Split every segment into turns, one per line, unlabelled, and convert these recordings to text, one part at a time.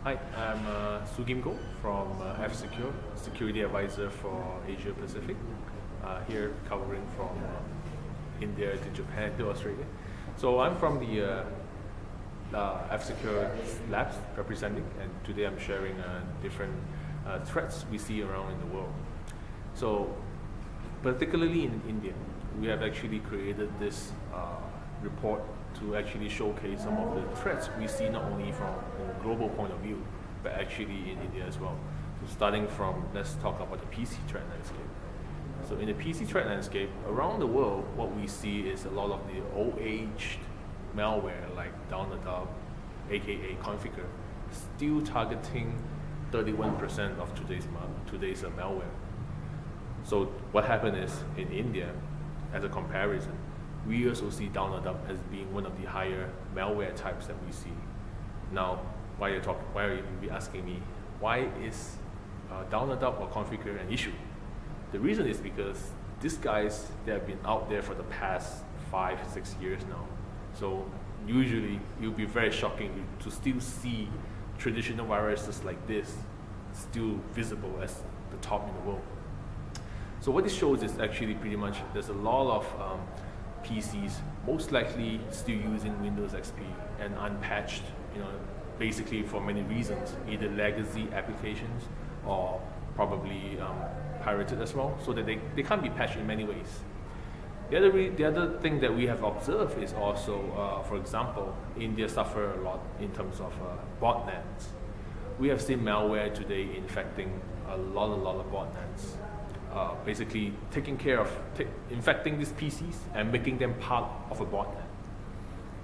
Hi, I'm Su Gim Goh from F-Secure, Security Advisor for Asia Pacific, here covering from India to Japan to Australia. So I'm from the F-Secure labs representing, and today I'm sharing different threats we see around in the world. So particularly in India, we have actually created this report to actually showcase some of the threats we see not only from a global point of view, but actually in India as well. So starting from, let's talk about the PC threat landscape. So in the PC threat landscape, around the world, what we see is a lot of the old-aged malware like Down the Dub, aka Configure, still targeting 31% of today's malware. So what happened is, in India, as a comparison, we also see Down the Dub as being one of the higher malware types that we see. Now, why are you be asking me, why is Down the Dub or Configure an issue? The reason is because these guys, they have been out there for the past 5-6 years now. So usually, it will be very shocking to still see traditional viruses like this still visible as the top in the world. So what this shows is actually pretty much there's a lot of PCs most likely still using Windows XP and unpatched, basically for many reasons, either legacy applications or probably pirated as well, so that they can't be patched in many ways. The other thing that we have observed is also, for example, India suffer a lot in terms of botnets. We have seen malware today infecting a lot of botnets. Basically taking care of infecting these PCs and making them part of a botnet.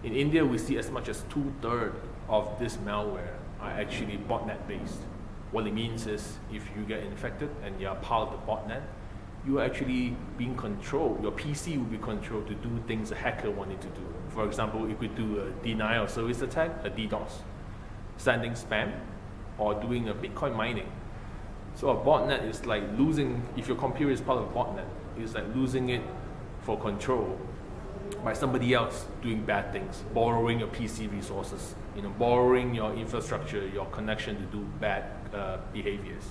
In India, we see as much as 2/3 of this malware are actually botnet based. What it means is if you get infected and you're part of the botnet, you are actually being controlled. Your PC will be controlled to do things a hacker wanted to do. For example, you could do a denial of service attack, a DDoS, sending spam, or doing a Bitcoin mining. So a botnet is like losing, if your computer is part of a botnet, it's like losing it for control by somebody else doing bad things, borrowing your PC resources, borrowing your infrastructure, your connection to do bad behaviors.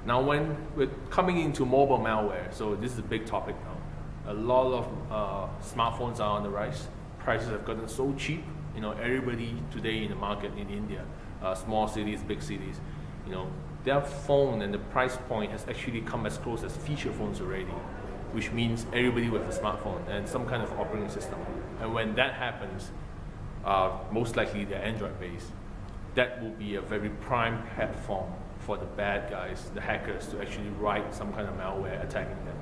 Now when we're coming into mobile malware, so this is a big topic now. A lot of smartphones are on the rise. Prices have gotten so cheap. Everybody today in the market in India, small cities, big cities, their phone and the price point has actually come as close as feature phones already, which means everybody with a smartphone and some kind of operating system. And when that happens, most likely they're Android based. That will be a very prime platform for the bad guys, the hackers, to actually write some kind of malware attacking them.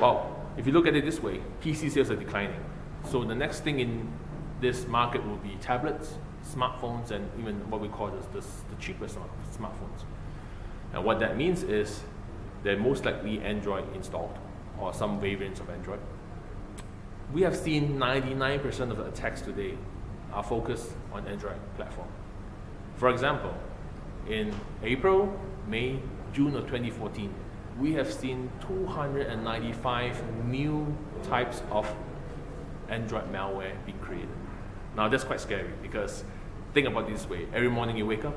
Well, if you look at it this way, PC sales are declining. So the next thing in this market will be tablets, smartphones, and even what we call the cheaper smartphones. And what that means is they're most likely Android installed or some variants of Android. We have seen 99% of the attacks today are focused on Android platform. For example, in April, May, June of 2014, we have seen 295 new types of Android malware being created. Now that's quite scary because think about it this way: every morning you wake up,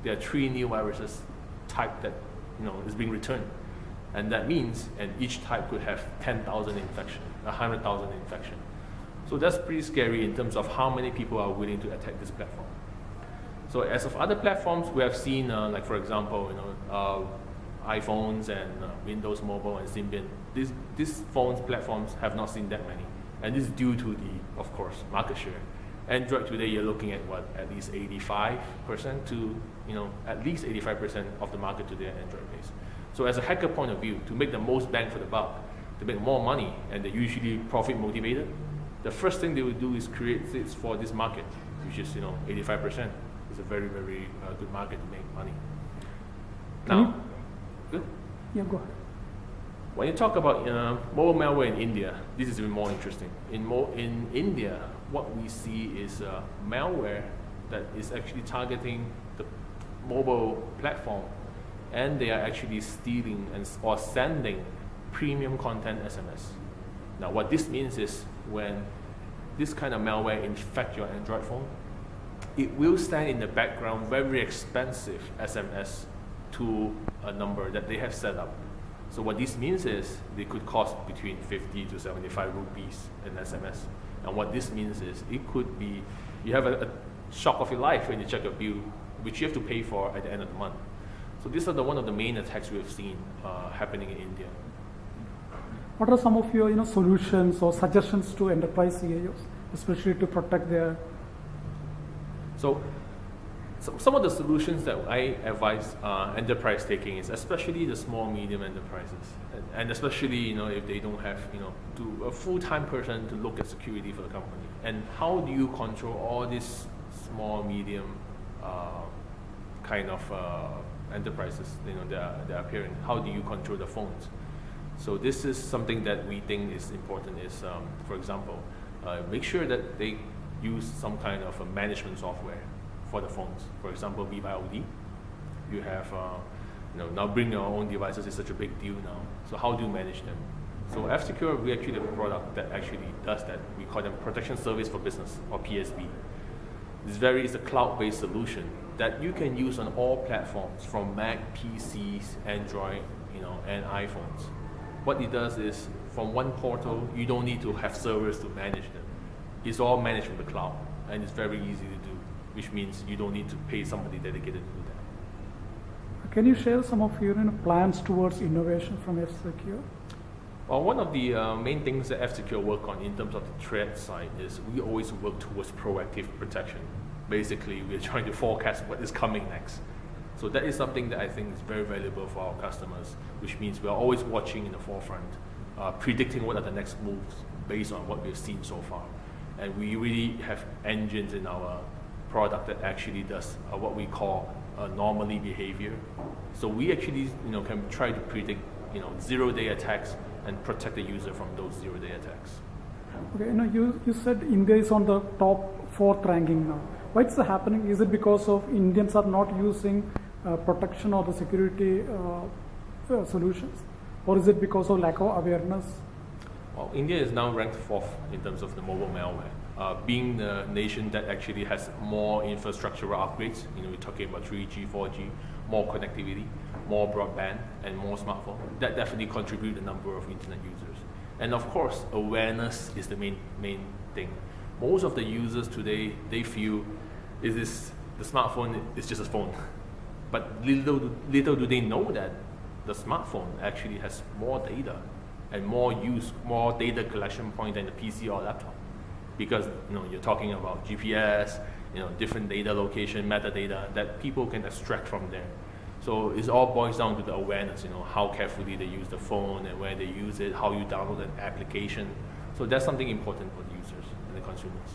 there are 3 new viruses type that is being returned, and that means, and each type could have 10,000 infection, 100,000 infection. So that's pretty scary in terms of how many people are willing to attack this platform. So as of other platforms, we have seen, like for example, iPhones and Windows Mobile and Symbian. These platforms have not seen that many, and this is due to the, of course, market share. Android today, you're looking at at least 85% to, at least 85% of the market today are Android based. So as a hacker point of view, to make the most bang for the buck, to make more money, and they're usually profit motivated, the first thing they will do is create things for this market, which is 85%. It's a very, very good market to make money. Now, good?
Yeah, go ahead.
When you talk about mobile malware in India, this is even more interesting. In India, what we see is malware that is actually targeting the mobile platform, and they are actually stealing or sending premium content SMS. Now, what this means is when this kind of malware infect your Android phone, it will stand in the background very expensive SMS to a number that they have set up. So what this means is they could cost between 50 to 75 rupees an SMS. And what this means is it could be, you have a shock of your life when you check a bill, which you have to pay for at the end of the month. So these are one of the main attacks we have seen happening in India.
What are some of your solutions or suggestions to enterprise CIOs, especially to protect their?
So some of the solutions that I advise enterprise taking is especially the small, medium enterprises, and especially if they don't have a full-time person to look at security for the company. And how do you control all these small, medium kind of enterprises that are appearing? How do you control the phones? So this is something that we think is important. Is for example, make sure that they use some kind of a management software for the phones. For example, BYOD. You have now bring your own devices is such a big deal now. So how do you manage them? So F-Secure, we actually have a product that actually does that. We call them Protection Service for Business, or PSB. It's a cloud-based solution that you can use on all platforms, from Mac, PCs, Android, and iPhones. What it does is, from one portal, you don't need to have servers to manage them. It's all managed from the cloud, and it's very easy to do, which means you don't need to pay somebody dedicated to do that.
Can you share some of your plans towards innovation from F-Secure?
Well, one of the main things that F-Secure work on in terms of the threat side is we always work towards proactive protection. Basically, we're trying to forecast what is coming next. So that is something that I think is very valuable for our customers, which means we are always watching in the forefront, predicting what are the next moves based on what we've seen so far. And we really have engines in our product that actually does what we call anomaly behavior. So we actually can try to predict zero-day attacks and protect the user from those zero-day attacks.
Okay, you said India is on the top 4th ranking now. Why is that happening? Is it because of Indians are not using protection or the security solutions, or is it because of lack of awareness?
Well, India is now ranked 4th in terms of the mobile malware, being the nation that actually has more infrastructural upgrades. We're talking about 3G, 4G, more connectivity, more broadband, and more smartphone. That definitely contribute the number of internet users. And of course, awareness is the main thing. Most of the users today, they feel the smartphone is just a phone. But little do they know that the smartphone actually has more data and more data collection point than the PC or laptop. Because you're talking about GPS, different data location, metadata that people can extract from there. So it all boils down to the awareness, how carefully they use the phone and where they use it, how you download an application. So that's something important for the users and the consumers.